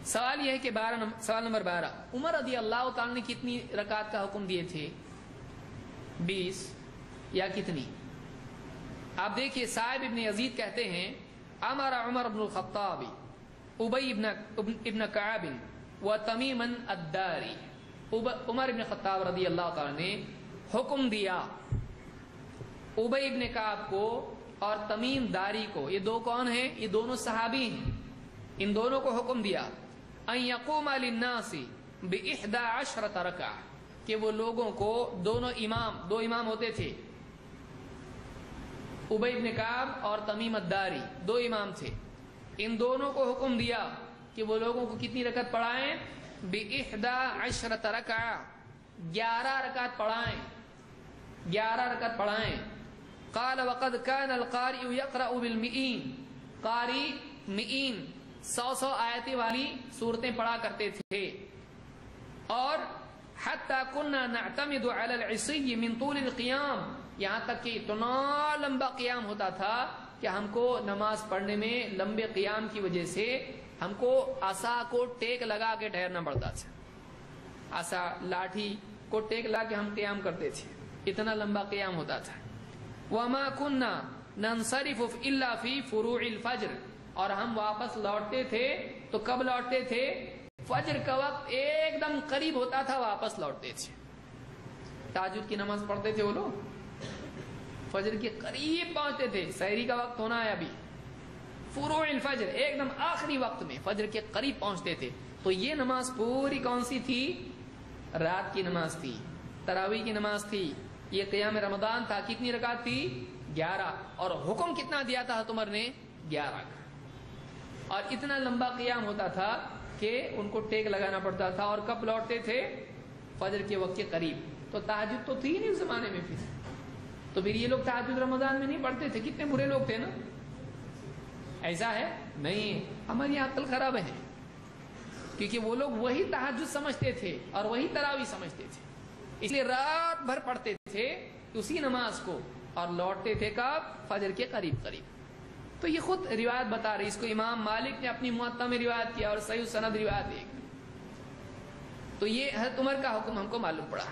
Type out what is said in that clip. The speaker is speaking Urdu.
سوال یہ ہے کہ سوال نمبر 12، عمر رضی اللہ تعالیٰ نے کتنی رکعت کا حکم دیے تھے؟ 20 یا کتنی؟ آپ دیکھیے صاحب ابن یزید کہتے ہیں امر عمر بن الخطاب ابی ابن کعب و تمیم الداری، عمر ابن خطاب رضی اللہ تعالیٰ نے حکم دیا ابی ابن کعب کو اور تمیم داری کو، یہ دو کون ہیں؟ یہ دونوں صحابی ہیں، ان دونوں کو حکم دیا ان یقوم للناس ب11 رکعہ، کہ وہ لوگوں کو دو امام ہوتے تھے، ابی ابن کعب اور تمیم الداری دو امام تھے، ان دونوں کو حکم دیا کہ وہ لوگوں کو کتنی رکعت پڑھائیں؟ ب11 رکعہ، 11 رکعت پڑھائیں، 11 رکعت پڑھائیں۔ قال وقد كان القارئ يقرأ بالمئین، قاری مئین 100 آیتیں والی صورتیں پڑھا کرتے تھے، اور حتى كنا نعتمد على العصي من طول القيام، یہاں تک کہ اتنا لمبا قیام ہوتا تھا کہ ہم کو نماز پڑھنے میں لمبے قیام کی وجہ سے ہم کو عصا کو ٹیک لگا کے ٹھہرنا پڑتا تھا، عصا لاٹھی کو ٹیک لگا کے ہم قیام کرتے تھے، اتنا لمبا قیام ہوتا تھا۔ وما كنا ننصرف الا في فروع الفجر، اور ہم واپس لوٹتے تھے تو کب لوٹتے تھے؟ فجر کا وقت ایک دم قریب ہوتا تھا واپس لوٹتے تھے۔ تہجد کی نماز پڑھتے تھے وہ لوگ، فجر کے قریب پہنچتے تھے، سحری کا وقت ہونا ہے ابھی، فروع الفجر ایک دم آخری وقت میں فجر کے قریب پہنچتے تھے۔ تو یہ نماز پوری کون سی تھی؟ رات کی نماز تھی، تراویح کی نماز تھی، یہ قیام رمضان تھا۔ کتنی رکعت تھی؟ 11، اور حکم کتنا دیا تھا عمر نے؟ 11 کا، اور اتنا لمبا قیام ہوتا تھا کہ ان کو ٹیک لگانا پڑتا تھا، اور کب لوٹتے تھے؟ فجر کے وقت کے قریب۔ تو تہجد تو تھی نہیں اس زمانے میں، پھر یہ لوگ تہجد رمضان میں نہیں پڑھتے تھے، کتنے برے لوگ تھے نا۔ ایسا ہے نہیں، ہماری عقل خراب ہے، کیونکہ وہ لوگ وہی تہجد سمجھتے تھے اور وہی تراویح سمجھتے تھے، اس لیے رات بھر پڑھتے تھے اسی نماز کو، اور لوٹتے تھے کب؟ فجر کے قریب قریب۔ تو یہ خود روایت بتا رہی، اس کو امام مالک نے اپنی موطا میں روایت کیا اور صحیح سند روایت ہے۔ تو یہ حضرت عمر کا حکم ہم کو معلوم پڑا۔